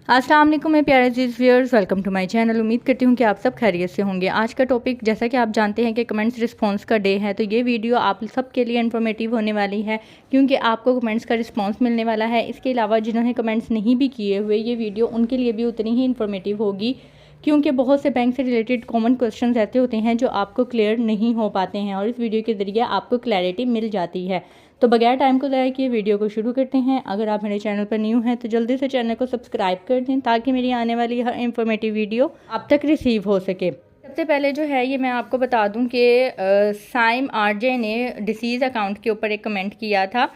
अस्सलाम वालेकुम मेरे प्यारे अजीज़ viewers, welcome to my channel. उम्मीद करती हूँ कि आप सब खैरियत से होंगे। आज का टॉपिक, जैसा कि आप जानते हैं कि कमेंट्स रिस्पांस का डे है, तो ये वीडियो आप सब के लिए इन्फॉर्मेटिव होने वाली है क्योंकि आपको कमेंट्स का रिस्पांस मिलने वाला है। इसके अलावा जिन्होंने कमेंट्स नहीं भी किए हुए, ये वीडियो उनके लिए भी उतनी ही इन्फॉर्मेटिव होगी क्योंकि बहुत से बैंक से रिलेटेड कॉमन क्वेश्चन ऐसे होते हैं जो आपको क्लियर नहीं हो पाते हैं और इस वीडियो के ज़रिए आपको क्लैरिटी मिल जाती है। तो बगैर टाइम को ज़ाया किए वीडियो को शुरू करते हैं। अगर आप मेरे चैनल पर न्यू हैं तो जल्दी से चैनल को सब्सक्राइब कर दें ताकि मेरी आने वाली हर इन्फॉर्मेटिव वीडियो आप तक रिसीव हो सके। सबसे पहले जो है ये मैं आपको बता दूं कि साइम आरजे ने डिसीज़ अकाउंट के ऊपर एक कमेंट किया था।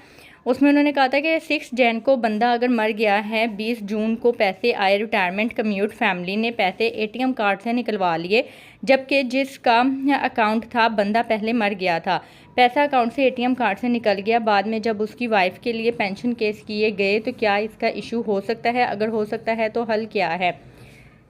उसमें उन्होंने कहा था कि 6 जैन को बंदा अगर मर गया है, 20 जून को पैसे आए, रिटायरमेंट कम्यूट फैमिली ने पैसे एटीएम कार्ड से निकलवा लिए, जबकि जिसका अकाउंट था बंदा पहले मर गया था, पैसा अकाउंट से एटीएम कार्ड से निकल गया। बाद में जब उसकी वाइफ के लिए पेंशन केस किए गए तो क्या इसका इशू हो सकता है? अगर हो सकता है तो हल क्या है?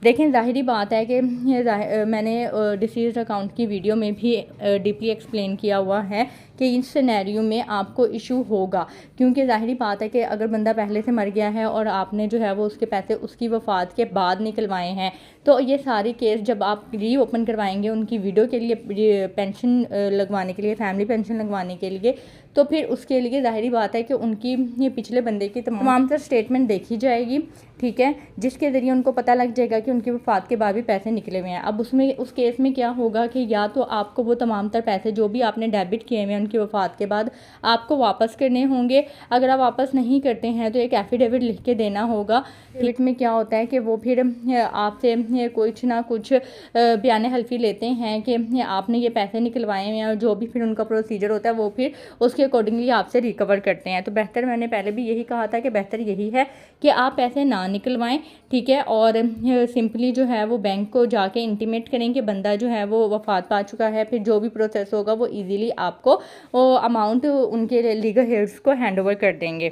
देखें, ज़ाहिरी बात है कि मैंने डिसीज़ अकाउंट की वीडियो में भी डीपली एक्सप्लेन किया हुआ है कि इस सिनेरियो में आपको इशू होगा क्योंकि ज़ाहिरी बात है कि अगर बंदा पहले से मर गया है और आपने जो है वो उसके पैसे उसकी वफ़ात के बाद निकलवाए हैं, तो ये सारी केस जब आप री ओपन करवाएंगे उनकी वीडियो के लिए, पेंशन लगवाने के लिए, फैमिली पेंशन लगवाने के लिए, तो फिर उसके लिए ज़ाहिरी बात है कि उनकी ये पिछले बंदे की तमाम तर स्टेटमेंट देखी जाएगी, ठीक है, जिसके ज़रिए उनको पता लग जाएगा कि उनकी वफ़ात के बाद भी पैसे निकले हुए हैं। अब उस केस में क्या होगा कि या तो आपको वो तमाम तर पैसे जो भी आपने डेबिट किए हुए हैं उनकी वफ़ात के बाद आपको वापस करने होंगे। अगर आप वापस नहीं करते हैं तो एक एफिडेविट लिख के देना होगा। एफिडेविट में क्या होता है कि वो फिर आपसे कुछ ना कुछ बयान हल्फी लेते हैं कि आपने ये पैसे निकलवाए हैं और जो भी फिर उनका प्रोसीजर होता है वो फिर उसके अकॉर्डिंगली आपसे रिकवर करते हैं। तो बेहतर, मैंने पहले भी यही कहा था कि बेहतर यही है कि आप पैसे ना निकलवाएं, ठीक है, और सिंपली जो है वो बैंक को जाके इंटीमेट करें कि बंदा जो है वो वफ़ात पा चुका है। फिर जो भी प्रोसेस होगा वो इजीली आपको वो अमाउंट उनके लीगल हेड्स को हैंड ओवर कर देंगे।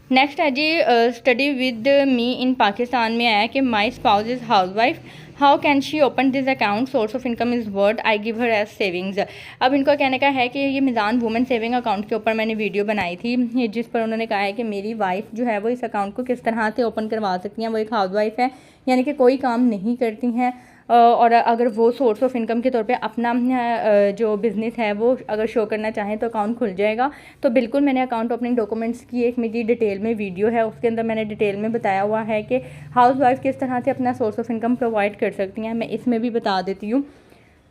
नेक्स्ट है जी, study with me in Pakistan में आया कि my spouse is housewife, how can she open this account, source of income is word, I give her age savings. अब इनका कहने का है कि ये मिज़ान वुमेन सेविंग अकाउंट के ऊपर मैंने वीडियो बनाई थी जिस पर उन्होंने कहा है कि मेरी वाइफ जो है वो इस अकाउंट को किस तरह से ओपन करवा सकती हैं। वो एक हाउस वाइफ है, यानी कि कोई काम नहीं करती हैं, और अगर वो सोर्स ऑफ इनकम के तौर पे अपना जो बिज़नेस है वो अगर शो करना चाहें तो अकाउंट खुल जाएगा। तो बिल्कुल, मैंने अकाउंट ओपनिंग डॉक्यूमेंट्स की एक मेरी डिटेल में वीडियो है, उसके अंदर मैंने डिटेल में बताया हुआ है कि हाउस वाइफ किस तरह से अपना सोर्स ऑफ इनकम प्रोवाइड कर सकती हैं। मैं इसमें भी बता देती हूँ।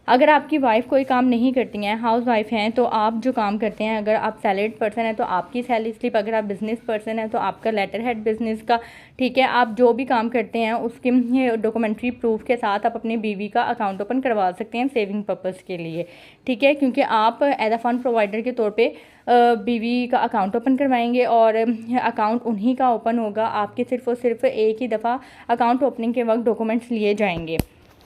अगर आपकी वाइफ कोई काम नहीं करती हैं, हाउस वाइफ हैं, तो आप जो काम करते हैं, अगर आप सैलरीड पर्सन हैं तो आपकी सैलरी स्लिप, अगर आप बिज़नेस पर्सन हैं तो आपका लेटर हेड बिज़नेस का, ठीक है, आप जो भी काम करते हैं उसके डॉक्यूमेंट्री प्रूफ के साथ आप अपनी बीवी का अकाउंट ओपन करवा सकते हैं सेविंग पर्पज़ के लिए, ठीक है, क्योंकि आप एज अ फंड प्रोवाइडर के तौर पे बीवी का अकाउंट ओपन करवाएंगे और अकाउंट उन्हीं का ओपन होगा। आपके सिर्फ और सिर्फ एक ही दफ़ा अकाउंट ओपनिंग के वक्त डॉक्यूमेंट्स लिए जाएंगे।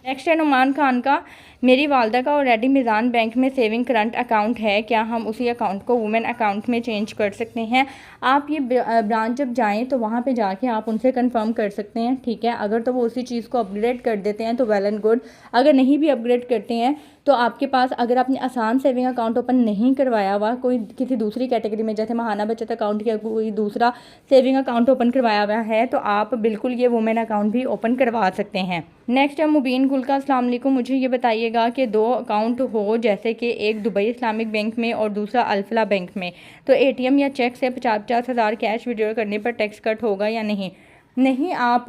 नेक्स्ट है नुमान खान का, मेरी वालदा का ऑलरेडी मिज़ान बैंक में सेविंग करंट अकाउंट है, क्या हम उसी अकाउंट को वुमेन अकाउंट में चेंज कर सकते हैं? आप ये ब्रांच जब जाएं तो वहाँ पे जाके आप उनसे कंफर्म कर सकते हैं, ठीक है। अगर तो वो उसी चीज़ को अपग्रेड कर देते हैं तो वेल एंड गुड, अगर नहीं भी अपग्रेड करते हैं तो आपके पास, अगर आपने आसान सेविंग अकाउंट ओपन नहीं करवाया हुआ, कोई किसी दूसरी कैटेगरी में जैसे महाना बचत अकाउंट या कोई दूसरा सेविंग अकाउंट ओपन करवाया हुआ है, तो आप बिल्कुल ये वुमेन अकाउंट भी ओपन करवा सकते हैं। नेक्स्ट है मुबीन गुल का, अस्सलाम वालेकुम, मुझे ये बताइएगा कि 2 अकाउंट हो, जैसे कि एक दुबई इस्लामिक बैंक में और दूसरा अल्फला बैंक में, तो एटीएम या चेक से 50-50 हज़ार कैश विड्रॉ करने पर टैक्स कट होगा या नहीं? नहीं, आप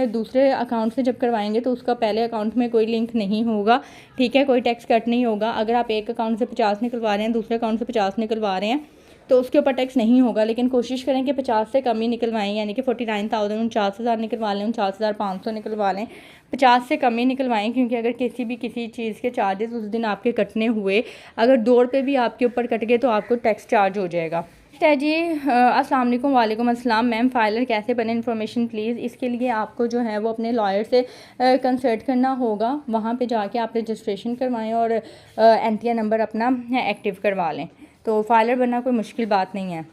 दूसरे अकाउंट से जब करवाएंगे तो उसका पहले अकाउंट में कोई लिंक नहीं होगा, ठीक है, कोई टैक्स कट नहीं होगा। अगर आप एक अकाउंट से 50 निकलवा रहे हैं, दूसरे अकाउंट से 50 निकलवा रहे हैं, तो उसके ऊपर टैक्स नहीं होगा, लेकिन कोशिश करें कि 50 से कम ही निकलवाएं, यानी कि 49,000, 49,000 निकलवा लें, 49,500 निकलवा लें, 50 से कम ही निकलवाएं, क्योंकि अगर किसी चीज़ के चार्जेस उस दिन आपके कटने हुए, अगर 2 रुपये भी आपके ऊपर कट गए तो आपको टैक्स चार्ज हो जाएगा। है जी, अस्सलाम वालेकुम। वालेकुम अस्सलाम मैम, फाइलर कैसे बने, इन्फॉर्मेशन प्लीज़। इसके लिए आपको जो है वो अपने लॉयर से कंसल्ट करना होगा, वहाँ पे जाके आप रजिस्ट्रेशन करवाएं और एनटीआर नंबर अपना एक्टिव करवा लें, तो फाइलर बनना कोई मुश्किल बात नहीं है।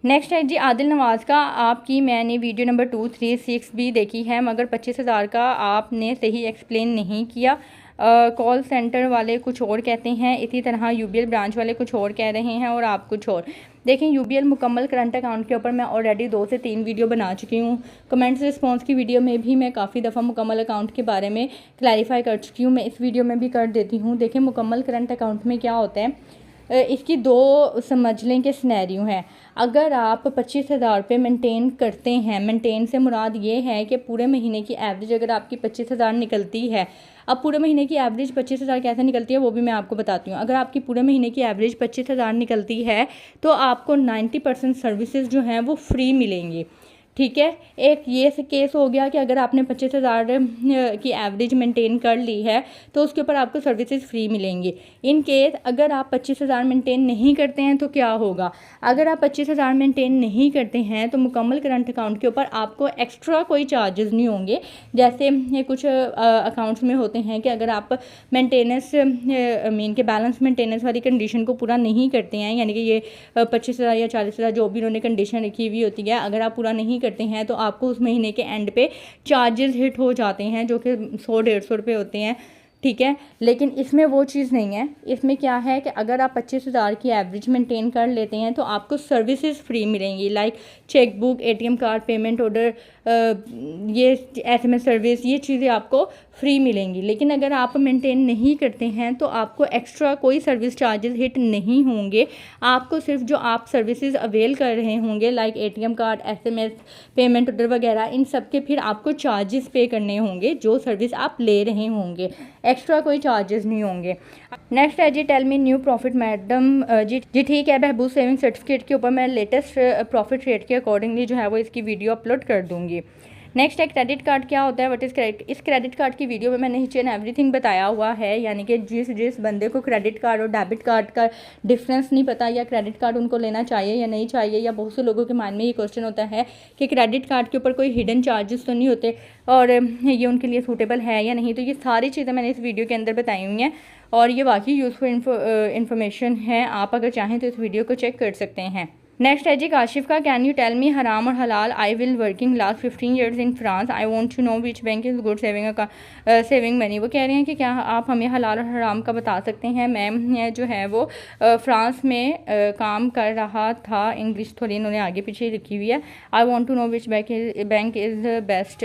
नेक्स्ट है जी आदिल नवाज़ का, आपकी मैंने वीडियो नंबर 236 भी देखी है, मगर 25,000 का आपने सही एक्सप्लेन नहीं किया। कॉल सेंटर वाले कुछ और कहते हैं, इसी तरह यूबीएल ब्रांच वाले कुछ और कह रहे हैं और आप कुछ और। देखें, यूबीएल मुकम्मल करंट अकाउंट के ऊपर मैं ऑलरेडी 2 से 3 वीडियो बना चुकी हूँ। कमेंट्स रिस्पांस की वीडियो में भी मैं काफ़ी दफ़ा मुकम्मल अकाउंट के बारे में क्लैरिफाई कर चुकी हूँ, मैं इस वीडियो में भी कर देती हूँ। देखें, मुकम्मल करंट अकाउंट में क्या होता है, इसकी 2 समझ लें कि सिनेरियो हैं। अगर आप 25,000 रुपये मेंटेन करते हैं, मेंटेन से मुराद ये है कि पूरे महीने की एवरेज अगर आपकी 25,000 निकलती है। अब पूरे महीने की एवरेज 25,000 कैसे निकलती है वो भी मैं आपको बताती हूँ। अगर आपकी पूरे महीने की एवरेज 25,000 निकलती है तो आपको 90% सर्विसेज जो हैं वो फ्री मिलेंगी। ठीक है, एक ये केस हो गया कि अगर आपने 25,000 की एवरेज मेंटेन कर ली है तो उसके ऊपर आपको सर्विसेज फ्री मिलेंगी। इन केस अगर आप 25,000 मेंटेन नहीं करते हैं तो क्या होगा, अगर आप 25,000 मेंटेन नहीं करते हैं तो मुकम्मल करंट अकाउंट के ऊपर आपको एक्स्ट्रा कोई चार्जेस नहीं होंगे। जैसे कुछ अकाउंट्स में होते हैं कि अगर आप मेंटेनेंस मीन के बैलेंस मेंटेनेंस वाली कंडीशन को पूरा नहीं करते हैं, यानी कि ये 25,000 या 40,000 जो भी उन्होंने कंडीशन रखी हुई होती है, अगर आप पूरा नहीं करते हैं तो आपको उस महीने के एंड पे चार्जेस हिट हो जाते हैं जो कि 100-150 रुपये होते हैं। ठीक है, लेकिन इसमें वो चीज़ नहीं है। इसमें क्या है कि अगर आप 25,000 की एवरेज मेंटेन कर लेते हैं तो आपको सर्विसेज फ्री मिलेंगी, like chequebook, ATM card, payment order, ये एसएमएस सर्विस, ये चीज़ें आपको फ्री मिलेंगी। लेकिन अगर आप मेंटेन नहीं करते हैं तो आपको एक्स्ट्रा कोई सर्विस चार्जेस हिट नहीं होंगे। आपको सिर्फ जो आप सर्विसेज अवेल कर रहे होंगे like ATM card, SMS, payment order वगैरह, इन सब के फिर आपको चार्जेस पे करने होंगे जो सर्विस आप ले रहे होंगे, एक्स्ट्रा कोई चार्जेस नहीं होंगे। नेक्स्ट है जी, tell me new profit madam. जी ठीक है, बहबूद सेविंग सर्टिफिकेट के ऊपर मैं लेटेस्ट प्रॉफिट रेट के अकॉर्डिंगली जो है वो इसकी वीडियो अपलोड कर दूँगी। नेक्स्ट है क्रेडिट कार्ड क्या होता है, व्हाट इज़ क्रेडिट। इस क्रेडिट कार्ड की वीडियो में मैंने नीचे एवरीथिंग बताया हुआ है, यानी कि जिस बंदे को क्रेडिट कार्ड और डेबिट कार्ड का डिफरेंस नहीं पता, या क्रेडिट कार्ड उनको लेना चाहिए या नहीं चाहिए, या बहुत से लोगों के माइंड में ये क्वेश्चन होता है कि क्रेडिट कार्ड के ऊपर कोई हिडन चार्जेस तो नहीं होते और ये उनके लिए सूटेबल है या नहीं। तो ये सारी चीज़ें मैंने इस वीडियो के अंदर बताई हुई हैं और ये वाकई यूज़फुल इन्फॉर्मेशन है। आप अगर चाहें तो इस वीडियो को चेक कर सकते हैं। नेक्स्ट है जी काशिफ का, कैन यू टेल मी हराम और हलाल। I will working last 15 years in France, I want to know which bank is good saving money. वो कह रहे हैं कि क्या आप हमें हलाल और हराम का बता सकते हैं। मैम जो है वो फ्रांस में काम कर रहा था, इंग्लिश थोड़ी इन्होंने आगे पीछे लिखी हुई है। I want to know which bank is best,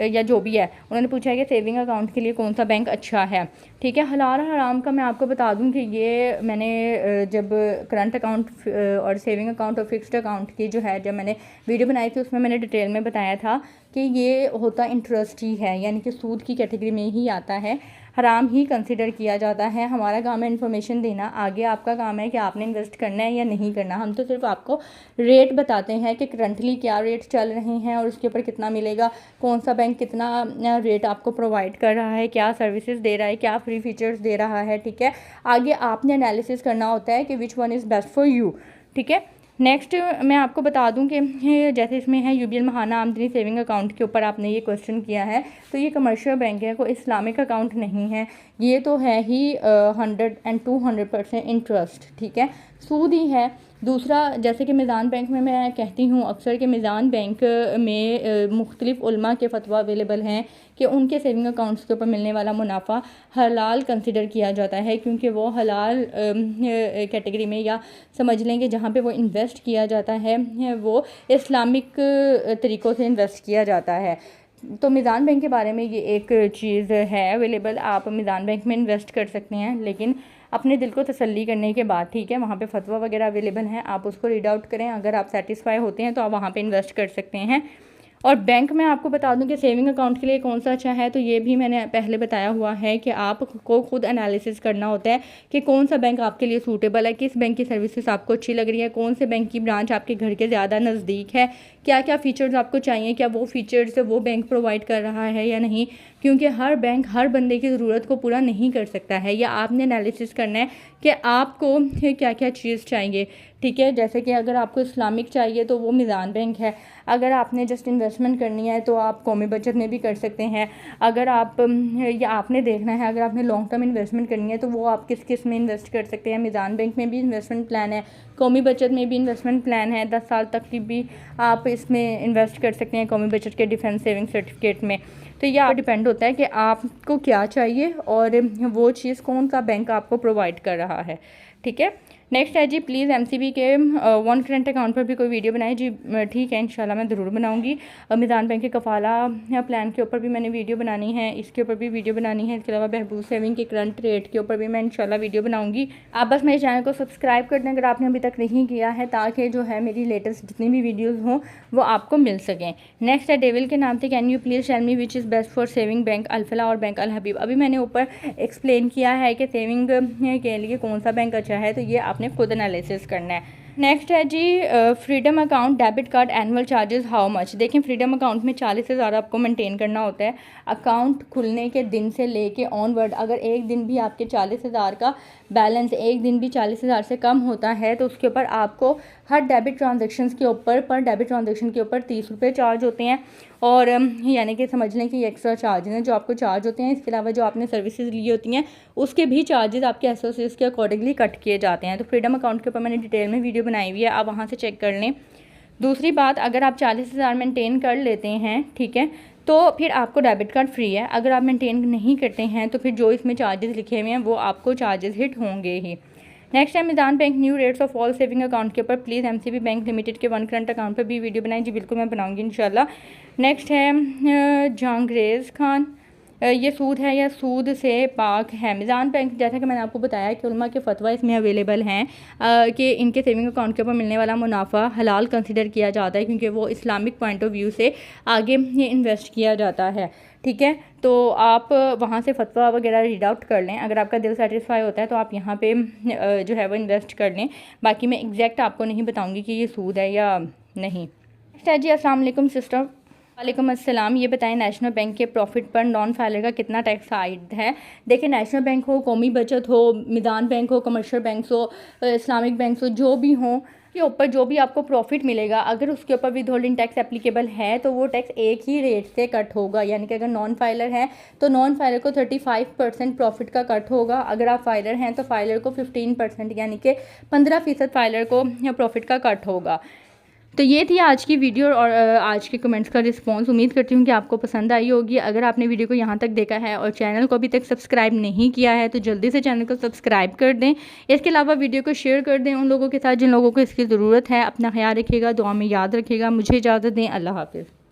या जो भी है उन्होंने पूछा है कि सेविंग अकाउंट के लिए कौन सा बैंक अच्छा है। ठीक है, हलाल और हराम का मैं आपको बता दूं कि ये मैंने जब करंट अकाउंट और सेविंग अकाउंट और फिक्स्ड अकाउंट की जो है जब मैंने वीडियो बनाई थी उसमें मैंने डिटेल में बताया था कि ये होता इंटरेस्ट ही है, यानी कि सूद की कैटेगरी में ही आता है, हराम ही कंसिडर किया जाता है। हमारा काम है इन्फॉर्मेशन देना, आगे आपका काम है कि आपने इन्वेस्ट करना है या नहीं करना। हम तो सिर्फ आपको रेट बताते हैं कि करंटली क्या रेट चल रहे हैं और उसके ऊपर कितना मिलेगा, कौन सा बैंक कितना रेट आपको प्रोवाइड कर रहा है, क्या सर्विसेज दे रहा है, क्या फ्री फीचर्स दे रहा है। ठीक है, आगे आपने एनालिसिस करना होता है कि which one is best for you. ठीक है, नेक्स्ट मैं आपको बता दूं कि जैसे इसमें है यूबीएल महाना आमदनी सेविंग अकाउंट के ऊपर आपने ये क्वेश्चन किया है, तो ये कमर्शियल बैंक है, कोई इस्लामिक अकाउंट नहीं है, ये तो है ही 100 and 200% इंटरेस्ट। ठीक है, सूद ही है। दूसरा, जैसे कि मीज़ान बैंक में मैं कहती हूँ अक्सर कि मीज़ान बैंक में मुख्तलिफ उलमा के फतवा अवेलेबल हैं कि उनके सेविंग अकाउंट्स के ऊपर मिलने वाला मुनाफा हलाल कंसिडर किया जाता है, क्योंकि वो हलाल कैटेगरी में, या समझ लें कि जहाँ पे वो इन्वेस्ट किया जाता है वो इस्लामिक तरीक़ों से इन्वेस्ट किया जाता है। तो मीज़ान बैंक के बारे में ये एक चीज़ है अवेलेबल, आप मीज़ान बैंक में इन्वेस्ट कर सकते हैं, लेकिन अपने दिल को तसल्ली करने के बाद। ठीक है, वहाँ पे फतवा वगैरह अवेलेबल हैं, आप उसको रीड आउट करें, अगर आप सेटिस्फाई होते हैं तो आप वहाँ पे इन्वेस्ट कर सकते हैं। और बैंक में आपको बता दूं कि सेविंग अकाउंट के लिए कौन सा अच्छा है, तो ये भी मैंने पहले बताया हुआ है कि आपको खुद एनालिसिस करना होता है कि कौन सा बैंक आपके लिए सूटेबल है, किस बैंक की सर्विसेज आपको अच्छी लग रही है, कौन से बैंक की ब्रांच आपके घर के ज़्यादा नज़दीक है, क्या क्या फ़ीचर्स आपको चाहिए, क्या वो फ़ीचर्स वो बैंक प्रोवाइड कर रहा है या नहीं, क्योंकि हर बैंक हर बंदे की ज़रूरत को पूरा नहीं कर सकता है, या आपने एनालिसिस करना है कि आपको क्या क्या चीज़ चाहिए। ठीक है। जैसे कि अगर आपको इस्लामिक चाहिए तो वो मीज़ान बैंक है। अगर आपने जस्ट इन्वेस्टमेंट करनी है तो आप कौमी बचत में भी कर सकते हैं। अगर आप या आपने देखना है अगर आपने लॉन्ग टर्म इन्वेस्टमेंट करनी है तो वो आप किस में इन्वेस्ट कर सकते हैं। मीज़ान बैंक में भी इन्वेस्टमेंट प्लान है, कौमी बचत में भी इन्वेस्टमेंट प्लान है, 10 साल तक की भी आप इसमें इन्वेस्ट कर सकते हैं कौमी बचत के डिफेंस सेविंग सर्टिफिकेट में। तो ये आप डिपेंड होता है कि आपको क्या चाहिए और वो चीज़ कौन सा बैंक आपको प्रोवाइड कर रहा है। ठीक है। नेक्स्ट है जी, प्लीज़ एमसीबी के वन करंट अकाउंट पर भी कोई वीडियो बनाए जी। ठीक है, इंशाल्लाह मैं ज़रूर बनाऊंगी। मीज़ान बैंक के कफ़ाला प्लान के ऊपर भी मैंने वीडियो बनानी है, इसके ऊपर भी वीडियो बनानी है। इसके अलावा बहबूद सेविंग के करंट रेट के ऊपर भी मैं इंशाल्लाह वीडियो बनाऊंगी। आप बस मेरे चैनल को सब्सक्राइब कर दें अगर आपने अभी तक नहीं किया है, ताकि जो है मेरी लेटेस्ट जितनी भी वीडियोज़ हों वो आपको मिल सकें। नेक्स्ट है डेविल के नाम से, can you please tell me which is best for saving, bank Alfalah और बैंक अल हबीब। अभी मैंने ऊपर एक्सप्लेन किया है कि सेविंग के लिए कौन सा बैंक अच्छा है, तो ये आपने खुद एनालिसिस करना है। नेक्स्ट है जी, freedom account debit card annual charges how much. देखें, फ्रीडम अकाउंट में 40 से ज़्यादा आपको मेंटेन करना होता है। अकाउंट खुलने के दिन से लेके ऑनवर्ड अगर एक दिन भी आपके 40,000 का बैलेंस, एक दिन भी 40,000 से कम होता है तो उसके ऊपर आपको हर डेबिट ट्रांजेक्शन के ऊपर, पर डेबिट ट्रांजेक्शन के ऊपर 30 रुपये चार्ज होते हैं। और यानी कि समझ लें कि ये एक्स्ट्रा चार्जेस हैं जो आपको चार्ज होते हैं। इसके अलावा जो आपने सर्विसेज ली होती हैं उसके भी चार्जेस आपके एसोसिएट्स के अकॉर्डिंगली कट किए जाते हैं। तो फ्रीडम अकाउंट के ऊपर मैंने डिटेल में वीडियो बनाई हुई है, आप वहाँ से चेक कर लें। दूसरी बात, अगर आप 40,000 मेंटेन कर लेते हैं, ठीक है, तो फिर आपको डेबिट कार्ड फ्री है। अगर आप मेंटेन नहीं करते हैं तो फिर जो इसमें चार्जेस लिखे हुए हैं वो आपको चार्जेस हिट होंगे ही। नेक्स्ट है Meezan bank new rates of all saving account के ऊपर प्लीज़ एमसीबी बैंक लिमिटेड के वन करंट अकाउंट पर भी वीडियो बनाएं जी। बिल्कुल मैं बनाऊंगी इंशाल्लाह। नेक्स्ट है जहांगरेज खान, ये सूद है या सूद से पाक है। मीज़ान बैंक, जैसा कि मैंने आपको बताया कि उलमा के फतवा इसमें अवेलेबल हैं कि इनके सेविंग अकाउंट के ऊपर मिलने वाला मुनाफा हलाल कंसिडर किया जाता है, क्योंकि वो इस्लामिक पॉइंट ऑफ व्यू से आगे इन्वेस्ट किया जाता है। ठीक है, तो आप वहाँ से फतवा वगैरह रीड आउट कर लें। अगर आपका दिल सेटिस्फाई होता है तो आप यहाँ पे जो है वो इन्वेस्ट कर लें। बाकी मैं एग्जैक्ट आपको नहीं बताऊँगी कि ये सूद है या नहीं। नेक्स्ट है जी, अस्सलाम वालेकुम सिस्टर। वालेकुम अस्सलाम। ये बताएं, नेशनल बैंक के प्रॉफिट पर नॉन फाइलर का कितना टैक्स आयद है। देखिए, नेशनल बैंक हो, कौमी बचत हो, मीज़ान बैंक हो, कमर्शियल बैंक हो, इस्लामिक बैंक हो, जो भी हो के ऊपर जो भी आपको प्रॉफिट मिलेगा, अगर उसके ऊपर विद होल्डिंग टैक्स एप्लीकेबल है तो वो टैक्स एक ही रेट से कट होगा। यानी कि अगर नॉन फाइलर है तो नॉन फाइलर को 35% प्रॉफिट का कट होगा। अगर आप फाइलर हैं तो फाइलर को 15%, यानी कि 15% फाइलर को प्रॉफिट का कट होगा। तो ये थी आज की वीडियो और आज के कमेंट्स का रिस्पांस। उम्मीद करती हूँ कि आपको पसंद आई होगी। अगर आपने वीडियो को यहाँ तक देखा है और चैनल को अभी तक सब्सक्राइब नहीं किया है तो जल्दी से चैनल को सब्सक्राइब कर दें। इसके अलावा वीडियो को शेयर कर दें उन लोगों के साथ जिन लोगों को इसकी ज़रूरत है। अपना ख्याल रखिएगा, दुआ में याद रखिएगा। मुझे इजाज़त दें। अल्लाह हाफ़िज़।